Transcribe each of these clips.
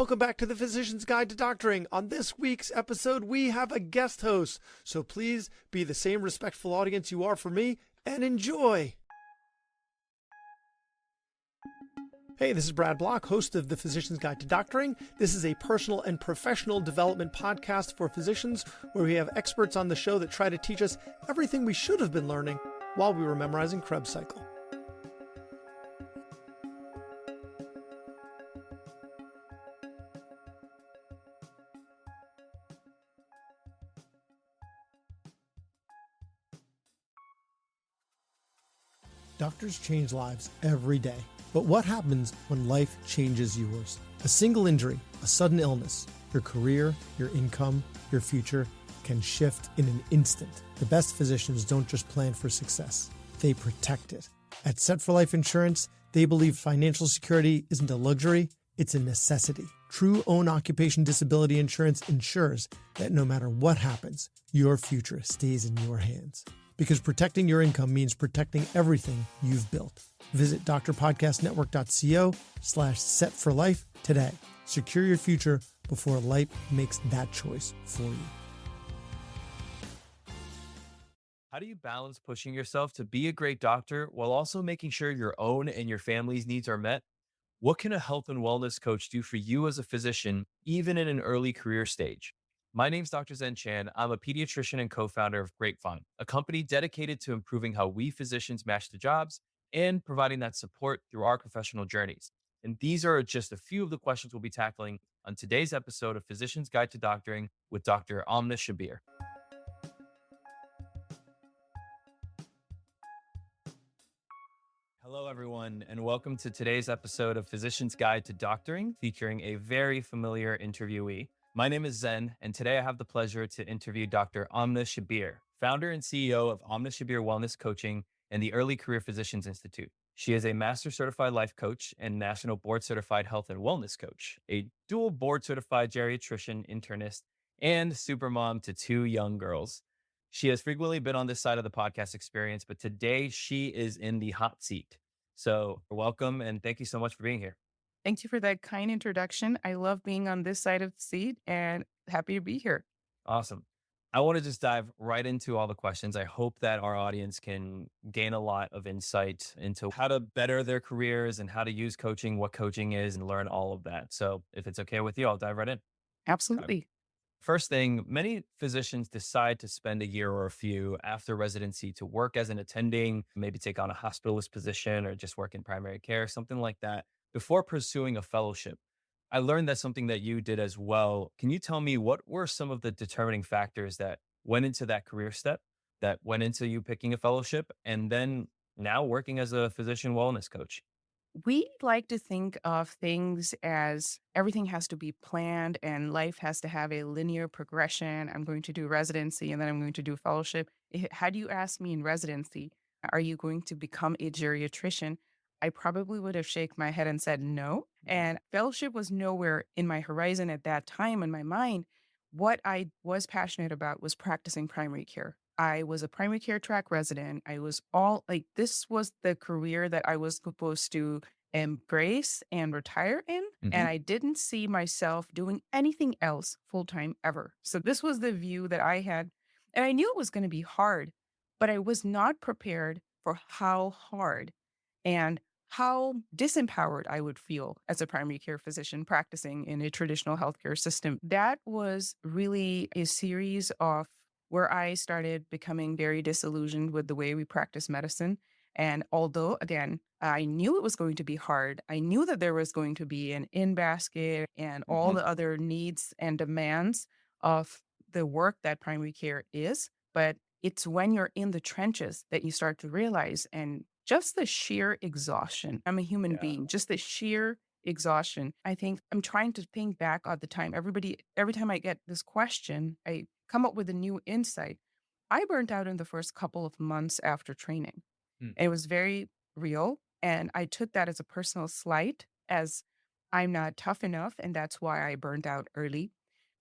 Welcome back to the Physician's Guide to Doctoring. On this week's episode, we have a guest host, so please be the same respectful audience you are for me and enjoy. Hey, this is Brad Block, host of the Physician's Guide to Doctoring. This is a personal and professional development podcast for physicians where we have experts on the show that try to teach us everything we should have been learning while we were memorizing Krebs cycle. Doctors change lives every day. But what happens when life changes yours? A single injury, a sudden illness, your career, your income, your future can shift in an instant. The best physicians don't just plan for success, they protect it. At Set for Life Insurance, they believe financial security isn't a luxury, it's a necessity. True own occupation disability insurance ensures that no matter what happens, your future stays in your hands. Because protecting your income means protecting everything you've built. Visit drpodcastnetwork.co/setforlife today. Secure your future before life makes that choice for you. How do you balance pushing yourself to be a great doctor while also making sure your own and your family's needs are met? What can a health and wellness coach do for you as a physician, even in an early career stage? My name's Dr. Zhen Chan. I'm a pediatrician and co-founder of Grapevine, a company dedicated to improving how we physicians match the jobs and providing that support through our professional journeys. And these are just a few of the questions we'll be tackling on today's episode of Physician's Guide to Doctoring with Dr. Amna Shabbir. Hello, everyone, and welcome to today's episode of Physician's Guide to Doctoring, featuring a very familiar interviewee. My name is Zen, and today I have the pleasure to interview Dr. Amna Shabbir, founder and CEO of Amna Shabbir Wellness Coaching and the Early Career Physicians Institute. She is a Master Certified Life Coach and National Board Certified Health and Wellness Coach, a dual Board Certified Geriatrician-internist, and supermom to 2 young girls. She has frequently been on this side of the podcast experience, but today she is in the hot seat. So welcome, and thank you so much for being here. Thank you for that kind introduction. I love being on this side of the seat and happy to be here. Awesome. I want to just dive right into all the questions. I hope that our audience can gain a lot of insight into how to better their careers and how to use coaching, what coaching is, and learn all of that. So if it's okay with you, I'll dive right in. Absolutely. First thing, many physicians decide to spend a year or a few after residency to work as an attending, maybe take on a hospitalist position or just work in primary care, something like that, before pursuing a fellowship. I learned that's something that you did as well. Can you tell me what were some of the determining factors that went into that career step, that went into you picking a fellowship, and then now working as a physician wellness coach? We like to think of things as everything has to be planned and life has to have a linear progression. I'm going to do residency and then I'm going to do fellowship. Had you asked me in residency, are you going to become a geriatrician? I probably would have shaken my head and said no. And fellowship was nowhere in my horizon at that time in my mind. What I was passionate about was practicing primary care. I was a primary care track resident. I was all like, this was the career that I was supposed to embrace and retire in. And I didn't see myself doing anything else full time ever. So this was the view that I had. And I knew it was going to be hard, but I was not prepared for how hard and how disempowered I would feel as a primary care physician practicing in a traditional healthcare system. That was really a series of where I started becoming very disillusioned with the way we practice medicine. And although, again, I knew it was going to be hard, I knew that there was going to be an in basket and all the other needs and demands of the work that primary care is. But it's when you're in the trenches that you start to realize, and just the sheer exhaustion. I'm a human being, just the sheer exhaustion. I think I'm trying to think back all the time. Every time I get this question, I come up with a new insight. I burnt out in the first couple of months after training. It was very real. And I took that as a personal slight, as I'm not tough enough. And that's why I burned out early.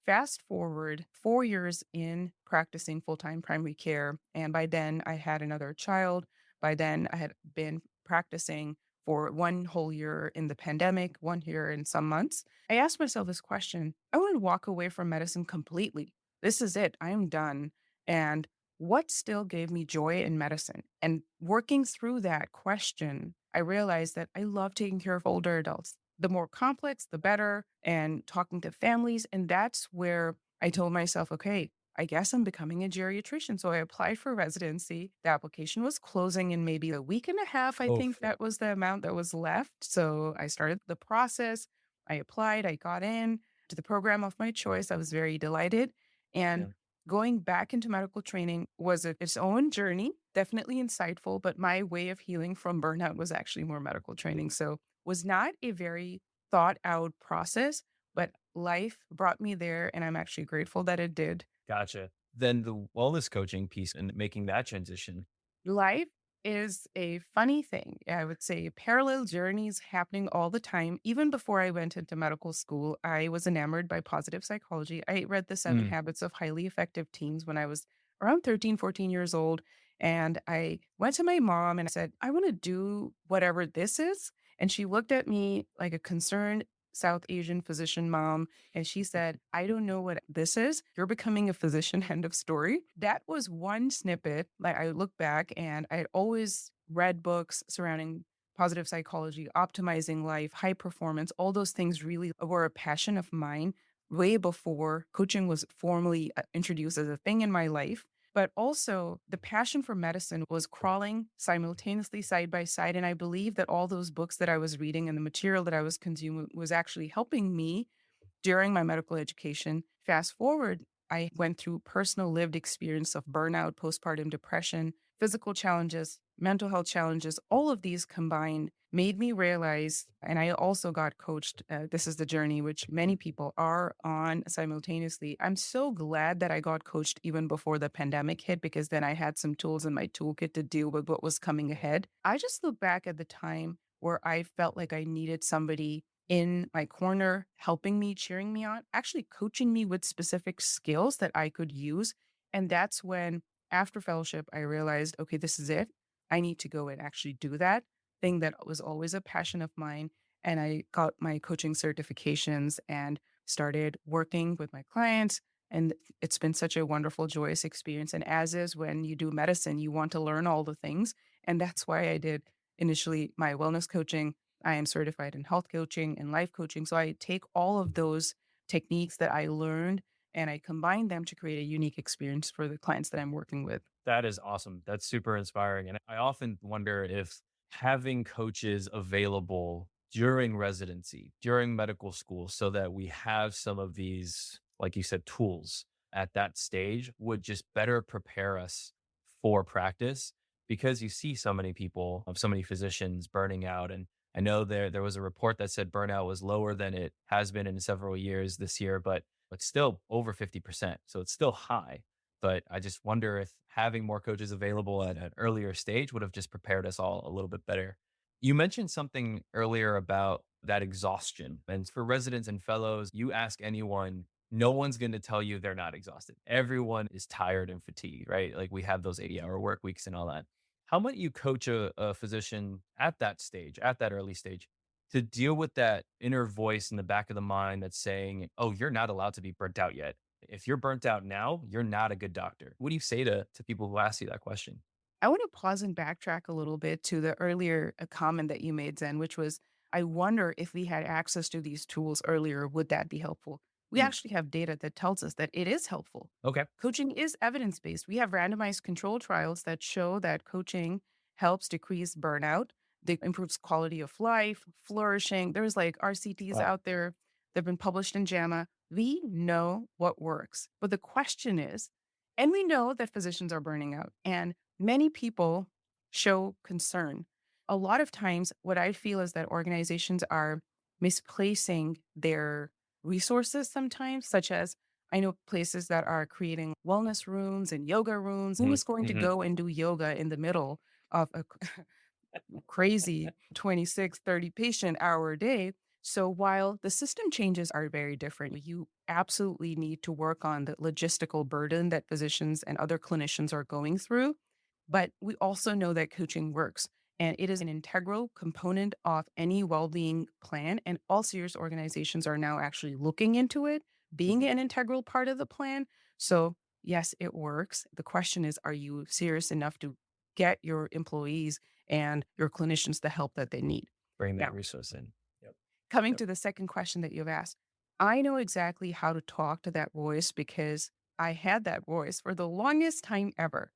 Fast forward 4 years in practicing full-time primary care. And by then I had another child. By then I had been practicing for one whole year in the pandemic, 1 year in some months. I asked myself this question. I want to walk away from medicine completely. This is it. I am done. And what still gave me joy in medicine? And working through that question, I realized that I love taking care of older adults. The more complex, the better, and talking to families. And that's where I told myself, okay, I guess I'm becoming a geriatrician. So I applied for residency. The application was closing in maybe a week and a half. I Oh, think that was the amount that was left. So I started the process. I applied, I got in to the program of my choice. I was very delighted. And yeah. going back into medical training was its own journey, definitely insightful, but my way of healing from burnout was actually more medical training. So was not a very thought out process, but life brought me there and I'm actually grateful that it did. Gotcha. Then the wellness coaching piece and making that transition. Life is a funny thing. I would say parallel journeys happening all the time. Even before I went into medical school, I was enamored by positive psychology. I read The Seven Mm, Habits of Highly Effective Teens when I was around 13, 14 years old. And I went to my mom and I said, I want to do whatever this is. And she looked at me like a concerned South Asian physician mom. And she said, I don't know what this is. You're becoming a physician, end of story. That was one snippet. Like I look back and I had always read books surrounding positive psychology, optimizing life, high performance. All those things really were a passion of mine way before coaching was formally introduced as a thing in my life. But also, the passion for medicine was crawling simultaneously side by side. And I believe that all those books that I was reading and the material that I was consuming was actually helping me during my medical education. Fast forward, I went through personal lived experience of burnout, postpartum depression, physical challenges, mental health challenges. All of these combined made me realize, and I also got coached. This is the journey which many people are on simultaneously. I'm so glad that I got coached even before the pandemic hit because then I had some tools in my toolkit to deal with what was coming ahead. I just look back at the time where I felt like I needed somebody in my corner, helping me, cheering me on, actually coaching me with specific skills that I could use. And that's when, after fellowship, I realized, okay, this is it. I need to go and actually do that thing that was always a passion of mine. And I got my coaching certifications and started working with my clients. And it's been such a wonderful, joyous experience. And as is when you do medicine, you want to learn all the things. And that's why I did initially my wellness coaching. I am certified in health coaching and life coaching. So I take all of those techniques that I learned and I combine them to create a unique experience for the clients that I'm working with. that is awesome. That's super inspiring. And I often wonder if having coaches available during residency, during medical school, so that we have some of these, like you said, tools at that stage would just better prepare us for practice because you see so many people, so many physicians burning out. And I know there was a report that said burnout was lower than it has been in several years this year, but it's still over 50%. So it's still high. But I just wonder if having more coaches available at an earlier stage would have just prepared us all a little bit better. You mentioned something earlier about that exhaustion. And for residents and fellows, you ask anyone, no one's going to tell you they're not exhausted. Everyone is tired and fatigued, right? Like we have those 80-hour work weeks and all that. How might you coach a physician at that stage, at that early stage, to deal with that inner voice in the back of the mind that's saying, oh, you're not allowed to be burnt out yet. If you're burnt out now, you're not a good doctor. What do you say to people who ask you that question? I want to pause and backtrack a little bit to the earlier comment that you made, Zen, which was, I wonder if we had access to these tools earlier, would that be helpful? We Mm, actually have data that tells us that it is helpful. okay. Coaching is evidence based. We have randomized control trials that show that coaching helps decrease burnout, that improves quality of life, flourishing. There's like RCTs Wow. out there that have been published in JAMA. We know what works. But the question is, and we know that physicians are burning out. And many people show concern. A lot of times, what I feel is that organizations are misplacing their resources sometimes, such as I know places that are creating wellness rooms and yoga rooms. Who Mhm, is going to mhm. go and do yoga in the middle of a crazy 26, 30 patient hour a day? So while the system changes are very different, you absolutely need to work on the logistical burden that physicians and other clinicians are going through. But we also know that coaching works. And it is an integral component of any well-being plan. And all serious organizations are now actually looking into it, being Mhm. an integral part of the plan. So yes, it works. The question is, are you serious enough to get your employees and your clinicians the help that they need? Bring that Now, resource in. Yep. coming Yep. to the second question that you've asked, I know exactly how to talk to that voice because I had that voice for the longest time ever.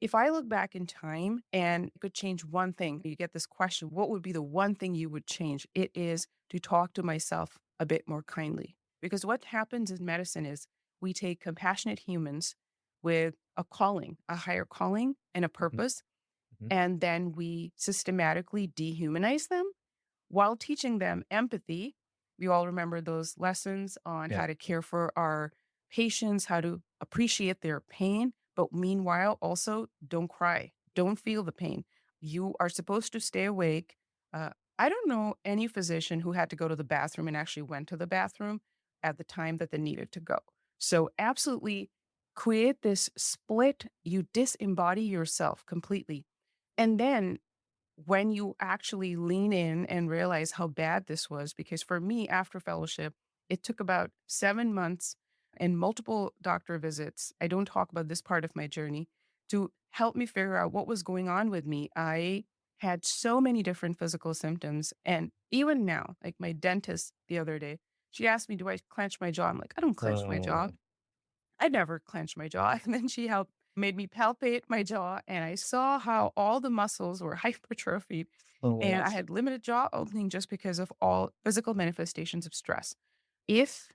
If I look back in time and could change one thing, you get this question, what would be the one thing you would change? It is to talk to myself a bit more kindly. Because what happens in medicine is we take compassionate humans with a calling, a higher calling and a Mhm. purpose, Mhm. and then we systematically dehumanize them while teaching them empathy. We all remember those lessons on Yeah. how to care for our patients, how to appreciate their pain, but meanwhile, also don't cry, don't feel the pain. You are supposed to stay awake. Uh, I don't know any physician who had to go to the bathroom and actually went to the bathroom at the time that they needed to go. So, absolutely create this split. You disembody yourself completely. And then when you actually lean in and realize how bad this was, because for me, after fellowship, it took about 7 months and multiple doctor visits. I don't talk about this part of my journey to help me figure out what was going on with me. I had so many different physical symptoms. And even now, like my dentist the other day, she asked me, do I clench my jaw? I'm like, I don't clench my jaw. Oh, I never clenched my jaw. And then she helped made me palpate my jaw and I saw how all the muscles were hypertrophied oh and I yes. had limited jaw opening just because of all physical manifestations of stress. If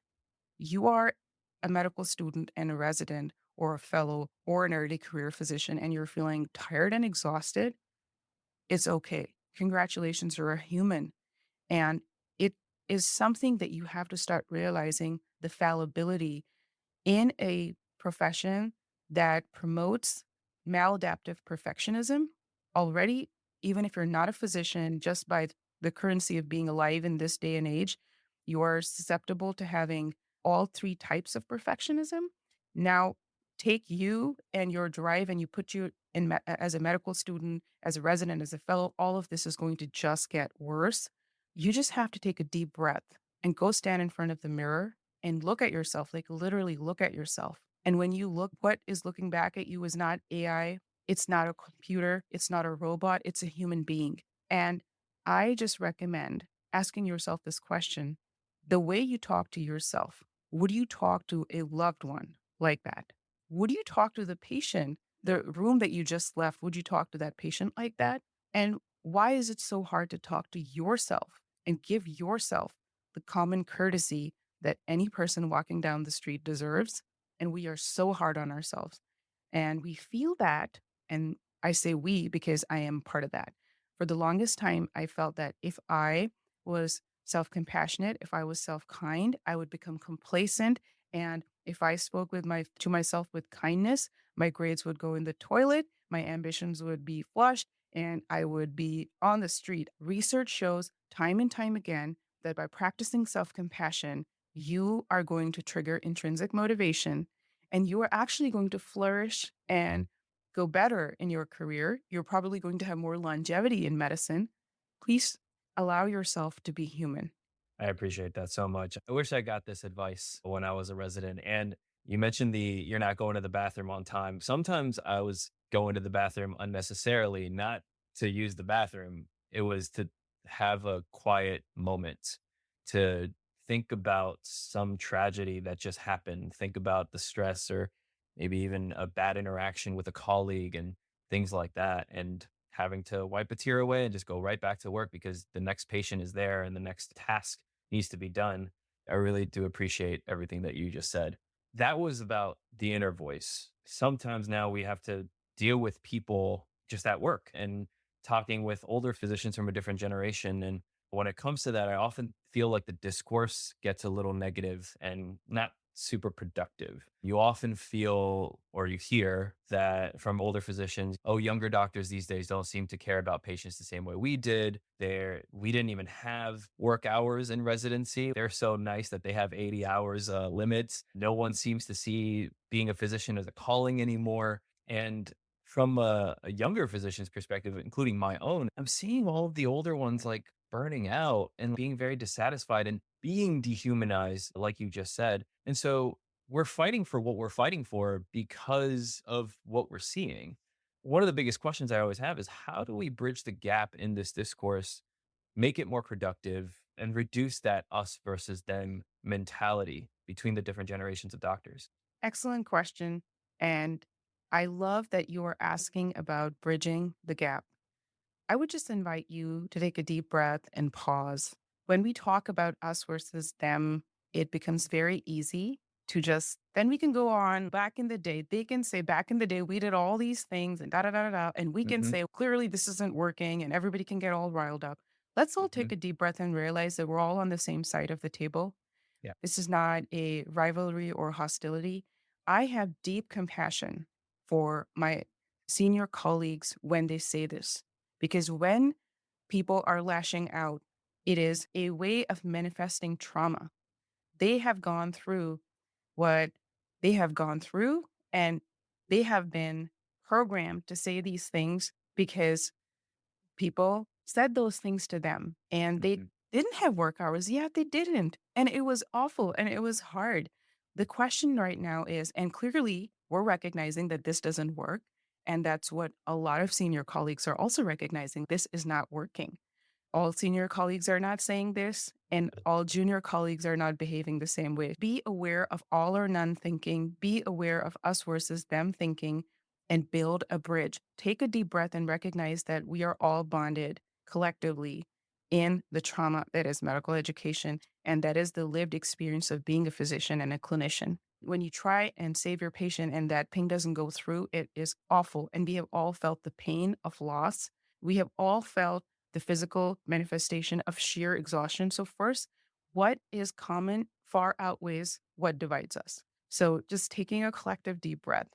you are a medical student and a resident or a fellow or an early career physician and you're feeling tired and exhausted, it's okay. Congratulations, you're a human. And it is something that you have to start realizing the fallibility in a profession that promotes maladaptive perfectionism already, even if you're not a physician, just by the currency of being alive in this day and age, you are susceptible to having all three types of perfectionism. Now, take you and your drive and you put you in as a medical student, as a resident, as a fellow, all of this is going to just get worse. You just have to take a deep breath and go stand in front of the mirror and look at yourself, like literally look at yourself. And when you look, what is looking back at you is not AI, it's not a computer, it's not a robot, it's a human being. And I just recommend asking yourself this question: the way you talk to yourself, would you talk to a loved one like that? Would you talk to the patient, the room that you just left? Would you talk to that patient like that? And why is it so hard to talk to yourself and give yourself the common courtesy that any person walking down the street deserves? And we are so hard on ourselves. And we feel that. And I say we because I am part of that. For the longest time, I felt that if I was self compassionate, if I was self kind, I would become complacent. And if I spoke with to myself with kindness, my grades would go in the toilet, my ambitions would be flushed, and I would be on the street. Research shows time and time again that by practicing self compassion, you are going to trigger intrinsic motivation and you are actually going to flourish and go better in your career. You're probably going to have more longevity in medicine. Please allow yourself to be human. I appreciate that so much. I wish I got this advice when I was a resident. And you mentioned you're not going to the bathroom on time. Sometimes I was going to the bathroom unnecessarily, not to use the bathroom. It was to have a quiet moment to think about some tragedy that just happened, think about the stress or maybe even a bad interaction with a colleague and things like that. And having to wipe a tear away and just go right back to work because the next patient is there and the next task needs to be done. I really do appreciate everything that you just said. That was about the inner voice. Sometimes now we have to deal with people just at work and talking with older physicians from a different generation. And when it comes to that, I often feel like the discourse gets a little negative and not super productive. You often feel or you hear that from older physicians, oh, younger doctors these days don't seem to care about patients the same way we did. We didn't even have work hours in residency. They're so nice that they have 80 hours limits. No one seems to see being a physician as a calling anymore. And From a younger physician's perspective, including my own, I'm seeing all of the older ones like burning out and being very dissatisfied and being dehumanized, like you just said. And so we're fighting for what we're fighting for because of what we're seeing. One of the biggest questions I always have is how do we bridge the gap in this discourse, make it more productive, and reduce that us versus them mentality between the different generations of doctors? Excellent question. And I love that you are asking about bridging the gap. I would just invite you to take a deep breath and pause. When we talk about us versus them, it becomes very easy to just, then we can go on back in the day. They can say, back in the day, we did all these things and da da da da da. And we can Hmm. say, clearly, this isn't working. And everybody can get all riled up. Let's all Hmm. take a deep breath and realize that we're all on the same side of the table. Yeah. This is not a rivalry or hostility. I have deep compassion for my senior colleagues when they say this, because when people are lashing out, it is a way of manifesting trauma. They have gone through what they have gone through, and they have been programmed to say these things because people said those things to them and they Hmm. didn't have work hours. Yeah, they didn't. And it was awful and it was hard. The question right now is, and clearly we're recognizing that this doesn't work. And that's what a lot of senior colleagues are also recognizing. This is not working. All senior colleagues are not saying this, and all junior colleagues are not behaving the same way. Be aware of all or none thinking, be aware of us versus them thinking, and build a bridge. Take a deep breath and recognize that we are all bonded collectively in the trauma that is medical education, and that is the lived experience of being a physician and a clinician. When you try and save your patient and that pain doesn't go through, it is awful. And we have all felt the pain of loss. We have all felt the physical manifestation of sheer exhaustion. So, first, what is common far outweighs what divides us. So, just taking a collective deep breath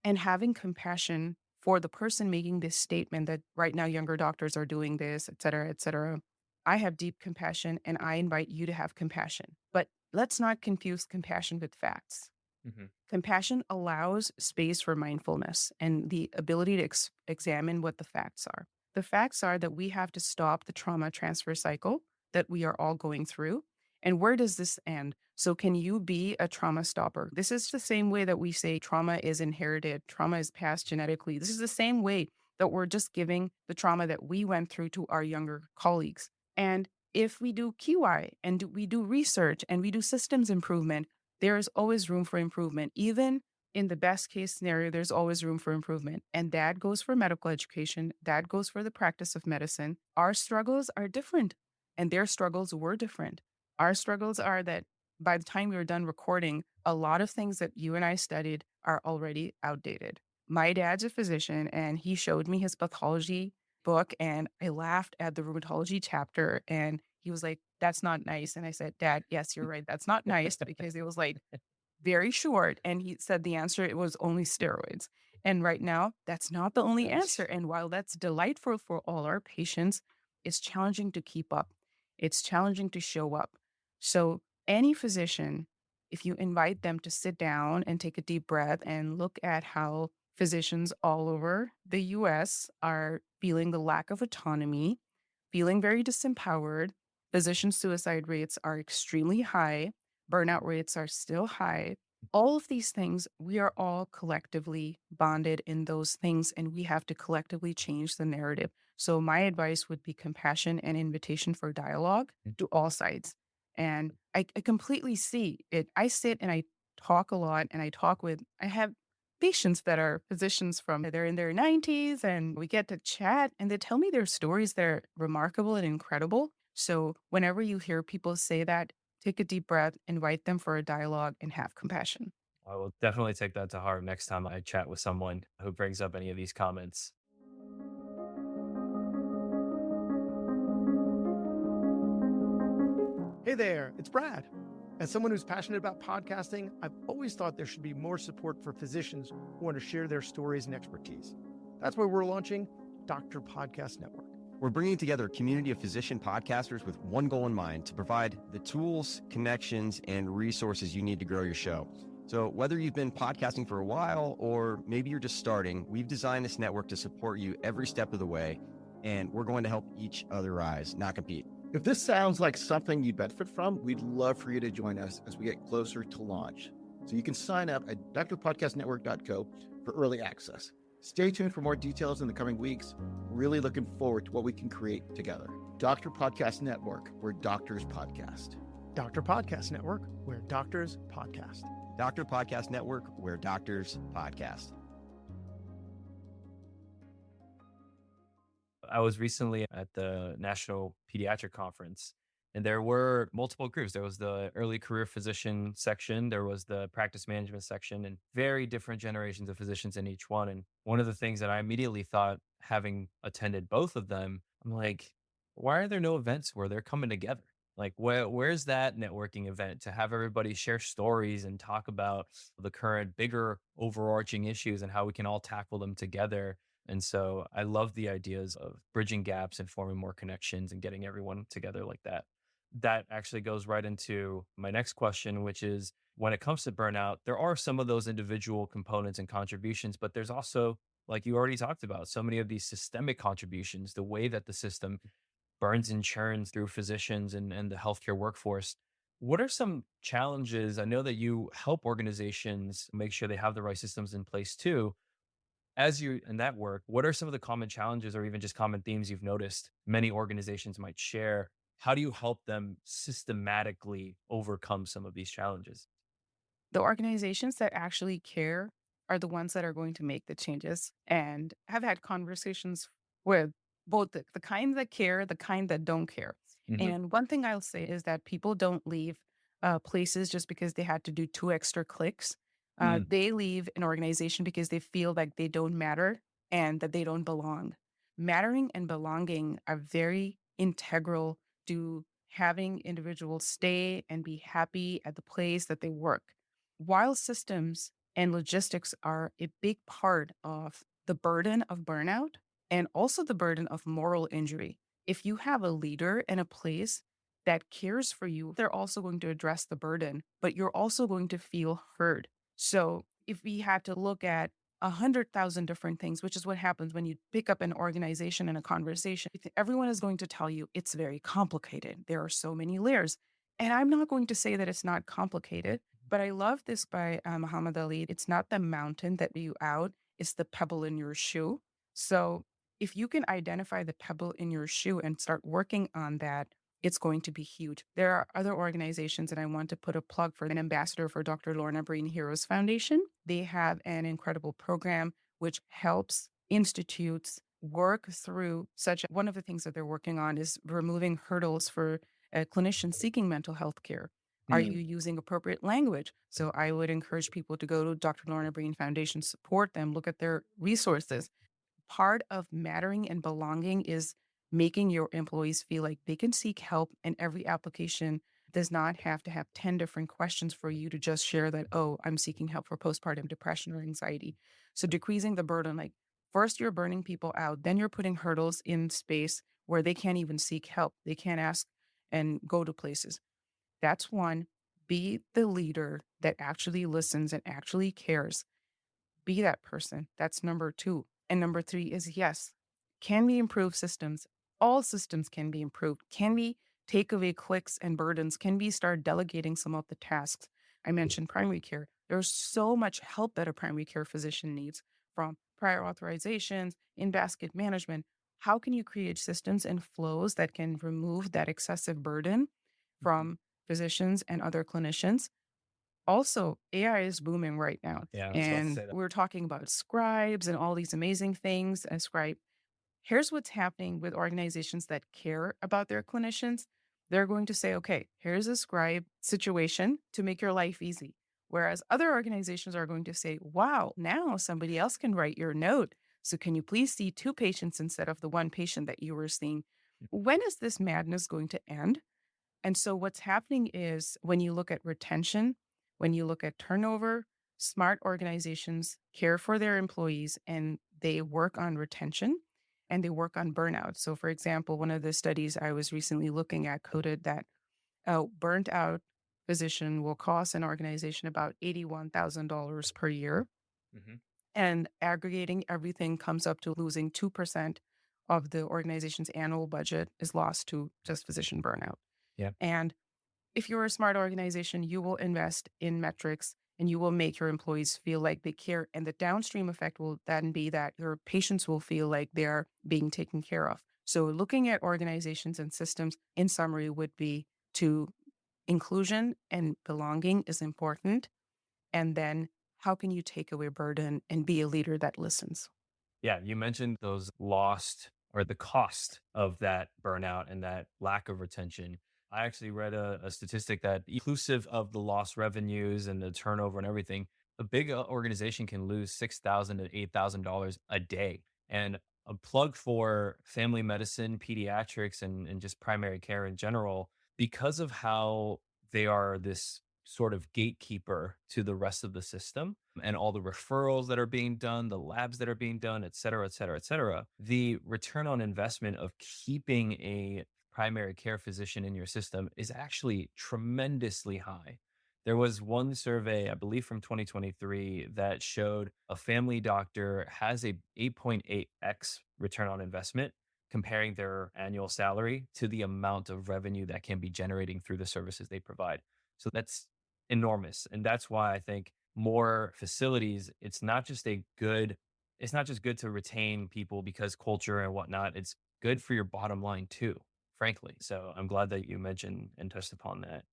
and having compassion for the person making this statement that right now younger doctors are doing this, et cetera, et cetera. I have deep compassion and I invite you to have compassion. But let's not confuse compassion with facts. Hmm. Compassion allows space for mindfulness and the ability to examine what the facts are. The facts are that we have to stop the trauma transfer cycle that we are all going through. And where does this end? So, can you be a trauma stopper? This is the same way that we say trauma is inherited, trauma is passed genetically. This is the same way that we're just giving the trauma that we went through to our younger colleagues. And if we do QI and we do research and we do systems improvement, there is always room for improvement. Even in the best case scenario, there's always room for improvement. And that goes for medical education, that goes for the practice of medicine. Our struggles are different, and their struggles were different. Our struggles are that by the time we were done recording, a lot of things that you and I studied are already outdated. My dad's a physician, and he showed me his pathology book, and I laughed at the rheumatology chapter. And he was like, "That's not nice." And I said, "Dad, yes, you're right. That's not nice," because it was like very short. And he said the answer, it was only steroids. And right now, that's not the only answer. Nice. And while that's delightful for all our patients, it's challenging to keep up. It's challenging to show up. So, any physician, if you invite them to sit down and take a deep breath and look at how physicians all over the US are feeling the lack of autonomy, feeling very disempowered, physician suicide rates are extremely high, burnout rates are still high. All of these things, we are all collectively bonded in those things, and we have to collectively change the narrative. So, my advice would be compassion and invitation for dialogue to all sides. And I completely see it. I sit and I talk a lot, and I have patients that are physicians from they're in their 90s, and we get to chat and they tell me their stories that are remarkable and incredible. So, whenever you hear people say that, take a deep breath, invite them for a dialogue, and have compassion. I will definitely take that to heart next time I chat with someone who brings up any of these comments. Hey there, it's Brad. As someone who's passionate about podcasting, I've always thought there should be more support for physicians who want to share their stories and expertise. That's why we're launching Doctor Podcast Network. We're bringing together a community of physician podcasters with one goal in mind: to provide the tools, connections, and resources you need to grow your show. So, whether you've been podcasting for a while or maybe you're just starting, we've designed this network to support you every step of the way, and we're going to help each other rise, not compete. If this sounds like something you'd benefit from, we'd love for you to join us as we get closer to launch. So you can sign up at drpodcastnetwork.co for early access. Stay tuned for more details in the coming weeks. Really looking forward to what we can create together. Doctor Podcast Network, where doctors podcast. Doctor Podcast Network, where doctors podcast. Doctor Podcast Network, where doctors podcast. I was recently at the National Pediatric Conference, and there were multiple groups. There was the early career physician section, there was the practice management section, and very different generations of physicians in each one. And one of the things that I immediately thought, having attended both of them, I'm like, why are there no events where they're coming together? Like, where's that networking event to have everybody share stories and talk about the current bigger overarching issues and how we can all tackle them together? And so I love the ideas of bridging gaps and forming more connections and getting everyone together like that. That actually goes right into my next question, which is, when it comes to burnout, there are some of those individual components and contributions, but there's also, like you already talked about, so many of these systemic contributions, the way that the system burns and churns through physicians and the healthcare workforce. What are some challenges? I know that you help organizations make sure they have the right systems in place too. As you in that work, what are some of the common challenges or even just common themes you've noticed many organizations might share? How do you help them systematically overcome some of these challenges? The organizations that actually care are the ones that are going to make the changes. And have had conversations with both the kind that care, the kind that don't care. Mhm. And one thing I'll say is that people don't leave places just because they had to do 2 extra clicks. Mm. They leave an organization because they feel like they don't matter and that they don't belong. Mattering and belonging are very integral to having individuals stay and be happy at the place that they work. While systems and logistics are a big part of the burden of burnout and also the burden of moral injury, if you have a leader in a place that cares for you, they're also going to address the burden, but you're also going to feel heard. So if we had to look at 100,000 different things, which is what happens when you pick up an organization in a conversation, everyone is going to tell you it's very complicated. There are so many layers. And I'm not going to say that it's not complicated, but I love this by Muhammad Ali. It's not the mountain that you out, it's the pebble in your shoe. So if you can identify the pebble in your shoe and start working on that, it's going to be huge. There are other organizations, and I want to put a plug for an ambassador for Dr. Lorna Breen Heroes Foundation. They have an incredible program which helps institutes work through such. One of the things that they're working on is removing hurdles for clinicians seeking mental health care. Are Mm. you using appropriate language? So I would encourage people to go to Dr. Lorna Breen Foundation, support them, look at their resources. Part of mattering and belonging is making your employees feel like they can seek help, and every application does not have to have 10 different questions for you to just share that, oh, I'm seeking help for postpartum depression or anxiety. So decreasing the burden, like first you're burning people out, then you're putting hurdles in space where they can't even seek help. They can't ask and go to places. That's one. Be the leader that actually listens and actually cares. Be that person. That's number two. And number three is yes, can we improve systems? All systems can be improved. Can we take away clicks and burdens? Can we start delegating some of the tasks? I mentioned primary care. There's so much help that a primary care physician needs, from prior authorizations, in basket management. How can you create systems and flows that can remove that excessive burden from physicians and other clinicians? Also, AI is booming right now. Yeah, I was about to And say that. we're talking about scribes and all these amazing things. A scribe. Here's what's happening with organizations that care about their clinicians. They're going to say, okay, here's a scribe situation to make your life easy. Whereas other organizations are going to say, wow, now somebody else can write your note. So can you please see 2 patients instead of the 1 patient that you were seeing? When is this madness going to end? And so what's happening is, when you look at retention, when you look at turnover, smart organizations care for their employees and they work on retention and they work on burnout. So, for example, one of the studies I was recently looking at coded that burnt out physician will cost an organization about $81,000 per year. Mhm. And aggregating everything comes up to losing 2% of the organization's annual budget is lost to just physician burnout. Yeah. And if you're a smart organization, you will invest in metrics and you will make your employees feel like they care. And the downstream effect will then be that your patients will feel like they're being taken care of. So looking at organizations and systems in summary would be to inclusion and belonging is important. And then how can you take away burden and be a leader that listens? Yeah, you mentioned those lost or the cost of that burnout and that lack of retention. I actually read a statistic that inclusive of the lost revenues and the turnover and everything, a big organization can lose $6,000 to $8,000 a day. And a plug for family medicine, pediatrics, and just primary care in general, because of how they are this sort of gatekeeper to the rest of the system and all the referrals that are being done, the labs that are being done, et cetera, et cetera, et cetera. The return on investment of keeping a primary care physician in your system is actually tremendously high. There was one survey, I believe from 2023, that showed a family doctor has a 8.8x return on investment comparing their annual salary to the amount of revenue that can be generating through the services they provide. So that's enormous. And that's why I think more facilities, it's not just good to retain people because culture and whatnot. It's good for your bottom line too, frankly. So I'm glad that you mentioned and touched upon that.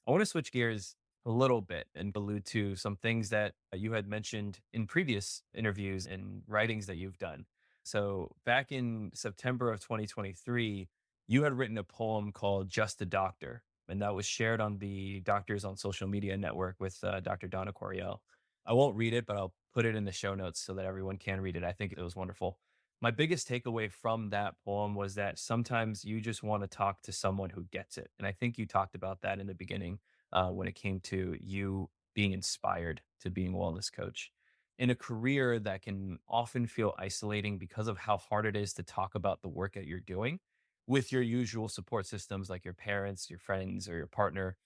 I want to switch gears a little bit and allude to some things that you had mentioned in previous interviews and writings that you've done. So back in September of 2023, you had written a poem called Just a Doctor, and that was shared on the Doctors on Social Media network with Dr. Donna Coriel. I won't read it, but I'll put it in the show notes so that everyone can read it. I think it was wonderful. My biggest takeaway from that poem was that sometimes you just want to talk to someone who gets it. And I think you talked about that in the beginning when it came to you being inspired to being a wellness coach. In a career that can often feel isolating because of how hard it is to talk about the work that you're doing with your usual support systems like your parents, your friends, or your partner,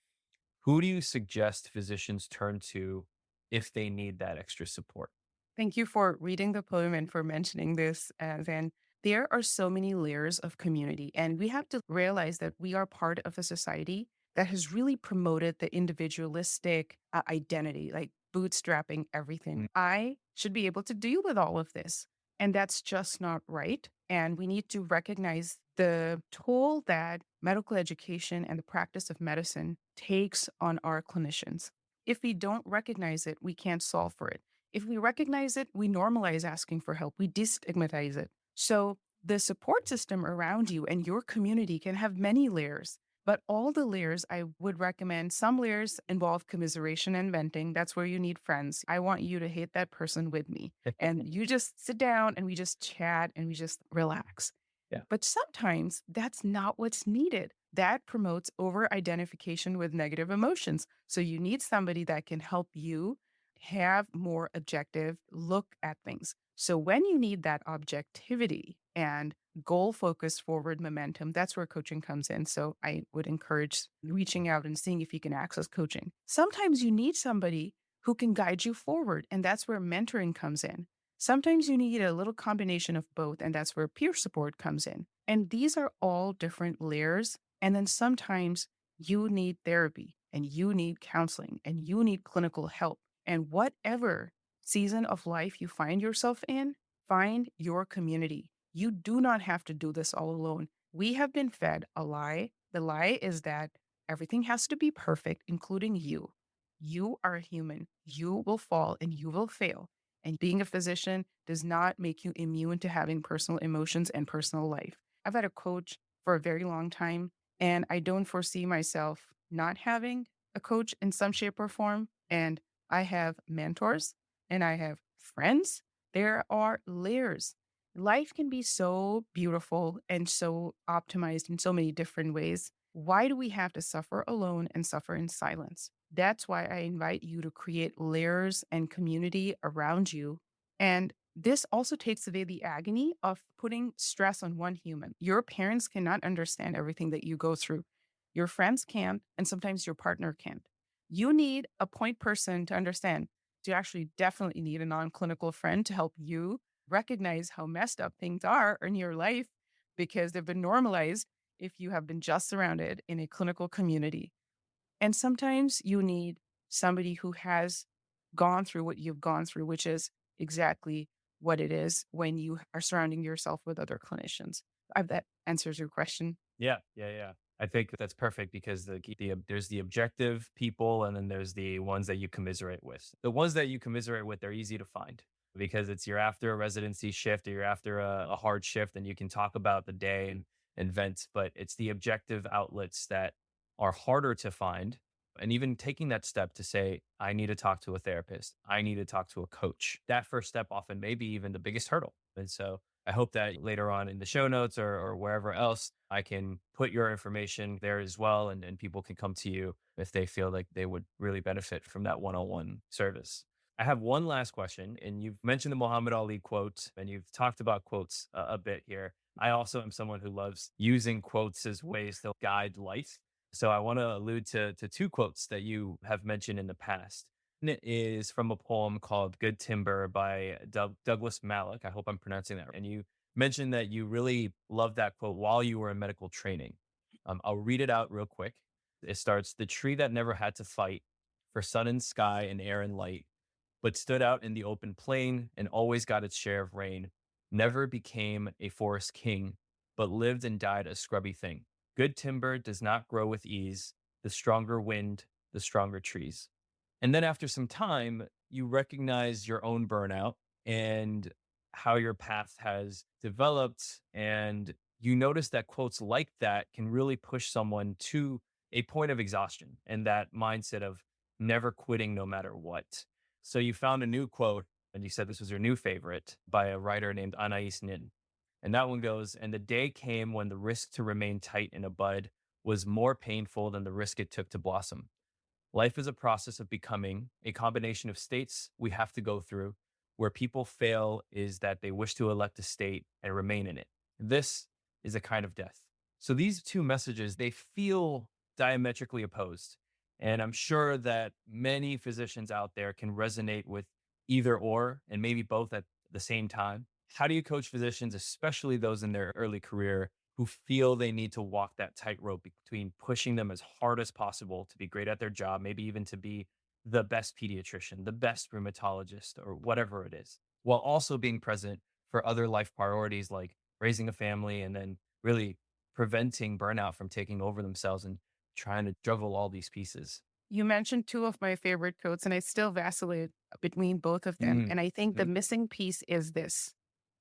who do you suggest physicians turn to if they need that extra support? Thank you for reading the poem and for mentioning this, Van. There are so many layers of community, and we have to realize that we are part of a society that has really promoted the individualistic identity, like bootstrapping everything. Mm. I should be able to deal with all of this, and that's just not right. And we need to recognize the toll that medical education and the practice of medicine takes on our clinicians. If we don't recognize it, we can't solve for it. If we recognize it, we normalize asking for help, we destigmatize it. So the support system around you and your community can have many layers, but all the layers I would recommend, some layers involve commiseration and venting. That's where you need friends. I want you to hate that person with me. And you just sit down and we just chat and we just relax. Yeah. But sometimes that's not what's needed. That promotes over identification with negative emotions. So you need somebody that can help you have more objective look at things. So when you need that objectivity and goal focused forward momentum, that's where coaching comes in. So I would encourage reaching out and seeing if you can access coaching. Sometimes you need somebody who can guide you forward, and that's where mentoring comes in. Sometimes you need a little combination of both, and that's where peer support comes in. And these are all different layers. And then sometimes you need therapy and you need counseling and you need clinical help. And whatever season of life you find yourself in, find your community. You do not have to do this all alone. We have been fed a lie. The lie is that everything has to be perfect, including you. You are a human. You will fall and you will fail. And being a physician does not make you immune to having personal emotions and personal life. I've had a coach for a very long time, and I don't foresee myself not having a coach in some shape or form. And I have mentors and I have friends. There are layers. Life can be so beautiful and so optimized in so many different ways. Why do we have to suffer alone and suffer in silence? That's why I invite you to create layers and community around you. And this also takes away the agony of putting stress on one human. Your parents cannot understand everything that you go through. Your friends can't, and sometimes your partner can't. You need a point person to understand. You actually definitely need a non-clinical friend to help you recognize how messed up things are in your life because they've been normalized if you have been just surrounded in a clinical community. And sometimes you need somebody who has gone through what you've gone through, which is exactly what it is when you are surrounding yourself with other clinicians. I hope that answers your question. Yeah. I think that's perfect because there's the objective people and then there's the ones that you commiserate with. The ones that you commiserate with, they're easy to find because you're after a residency shift or you're after a hard shift and you can talk about the day and vent, but it's the objective outlets that are harder to find. And even taking that step to say, I need to talk to a therapist, I need to talk to a coach. That first step often may be even the biggest hurdle. And so I hope that later on in the show notes or wherever else, I can put your information there as well. And people can come to you if they feel like they would really benefit from that one-on-one service. I have one last question. And you've mentioned the Muhammad Ali quote, and you've talked about quotes a bit here. I also am someone who loves using quotes as ways to guide life. So I want to allude to two quotes that you have mentioned in the past. And it is from a poem called Good Timber by Douglas Malloch. I hope I'm pronouncing that right. And you mentioned that you really loved that quote while you were in medical training. I'll read it out real quick. It starts, "The tree that never had to fight for sun and sky and air and light, but stood out in the open plain and always got its share of rain, never became a forest king, but lived and died a scrubby thing. Good timber does not grow with ease. The stronger wind, the stronger trees." And then after some time, you recognize your own burnout and how your path has developed. And you notice that quotes like that can really push someone to a point of exhaustion and that mindset of never quitting no matter what. So you found a new quote and you said this was your new favorite by a writer named Anais Nin. And that one goes, "And the day came when the risk to remain tight in a bud was more painful than the risk it took to blossom. Life is a process of becoming, a combination of states we have to go through. Where people fail is that they wish to elect a state and remain in it. This is a kind of death." So these two messages, they feel diametrically opposed. And I'm sure that many physicians out there can resonate with either or, and maybe both at the same time. How do you coach physicians, especially those in their early career, who feel they need to walk that tightrope between pushing them as hard as possible to be great at their job, maybe even to be the best pediatrician, the best rheumatologist, or whatever it is, while also being present for other life priorities like raising a family and then really preventing burnout from taking over themselves and trying to juggle all these pieces? You mentioned two of my favorite quotes, and I still vacillate between both of them. And I think the missing piece is this: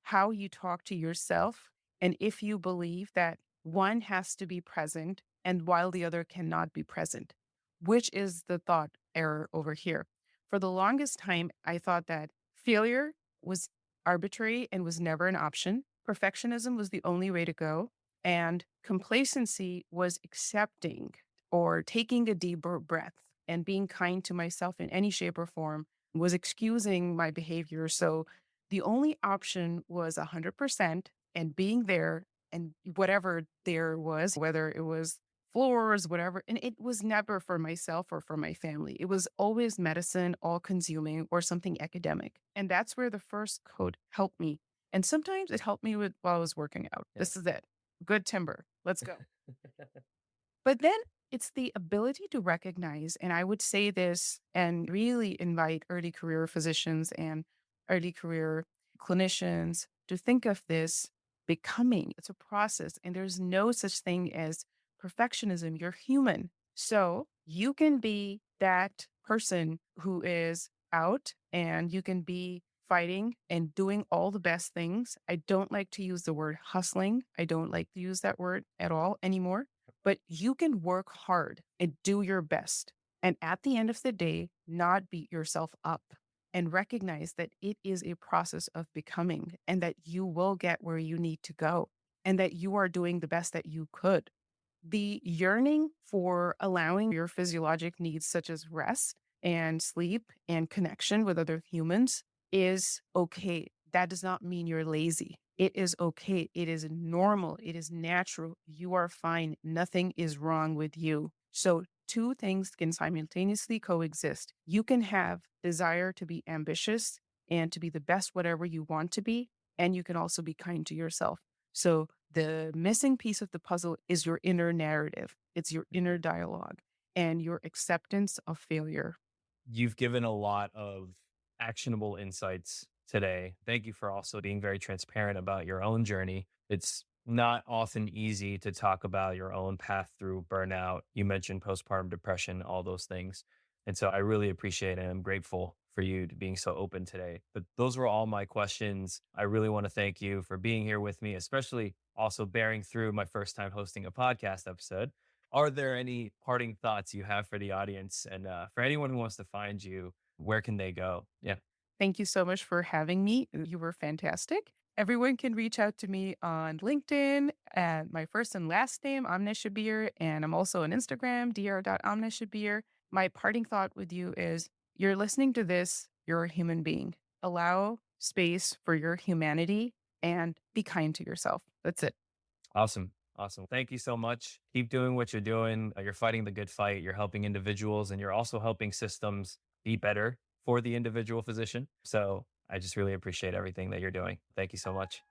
how you talk to yourself, and if you believe that one has to be present and while the other cannot be present, which is the thought error over here. For the longest time, I thought that failure was arbitrary and was never an option. Perfectionism was the only way to go. And complacency was accepting or taking a deeper breath and being kind to myself in any shape or form was excusing my behavior. So the only option was 100% and being there and whatever there was, whether it was floors, whatever. And it was never for myself or for my family. It was always medicine, all consuming, or something academic. And that's where the first code helped me. And sometimes it helped me with while I was working out. Yeah. This is it. Good timber. Let's go. But then it's the ability to recognize, and I would say this and really invite early career physicians and early career clinicians to think of this becoming. It's a process, and there's no such thing as perfectionism. You're human. So you can be that person who is out and you can be fighting and doing all the best things. I don't like to use the word hustling. I don't like to use that word at all anymore. But you can work hard and do your best. And at the end of the day, not beat yourself up and recognize that it is a process of becoming and that you will get where you need to go and that you are doing the best that you could. The yearning for allowing your physiologic needs, such as rest and sleep and connection with other humans, is okay. That does not mean you're lazy. It is okay. It is normal. It is natural. You are fine. Nothing is wrong with you. So two things can simultaneously coexist. You can have desire to be ambitious and to be the best whatever you want to be, and you can also be kind to yourself. So the missing piece of the puzzle is your inner narrative. It's your inner dialogue and your acceptance of failure. You've given a lot of actionable insights today. Thank you for also being very transparent about your own journey. It's not often easy to talk about your own path through burnout. You mentioned postpartum depression, all those things. And so I really appreciate it. And I'm grateful for you to being so open today. But those were all my questions. I really want to thank you for being here with me, especially also bearing through my first time hosting a podcast episode. Are there any parting thoughts you have for the audience? And for anyone who wants to find you, where can they go? Yeah. Thank you so much for having me. You were fantastic. Everyone can reach out to me on LinkedIn at my first and last name, Amna Shabbir, and I'm also on Instagram, dr.amnashabir. My parting thought with you is you're listening to this, you're a human being. Allow space for your humanity and be kind to yourself. That's it. Awesome. Awesome. Thank you so much. Keep doing what you're doing. You're fighting the good fight. You're helping individuals and you're also helping systems be better for the individual physician. So I just really appreciate everything that you're doing. Thank you so much.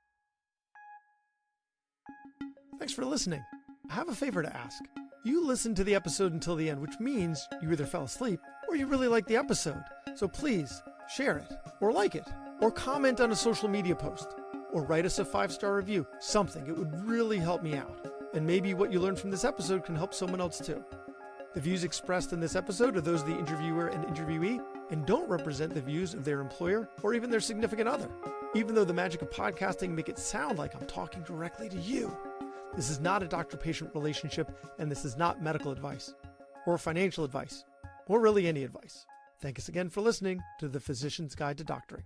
Thanks for listening. I have a favor to ask. You listened to the episode until the end, which means you either fell asleep or you really liked the episode. So please share it or like it or comment on a social media post or write us a 5-star review, something. It would really help me out. And maybe what you learned from this episode can help someone else too. The views expressed in this episode are those of the interviewer and interviewee and don't represent the views of their employer or even their significant other. Even though the magic of podcasting make it sound like I'm talking directly to you. This is not a doctor-patient relationship, and this is not medical advice or financial advice or really any advice. Thank us again for listening to The Physician's Guide to Doctoring.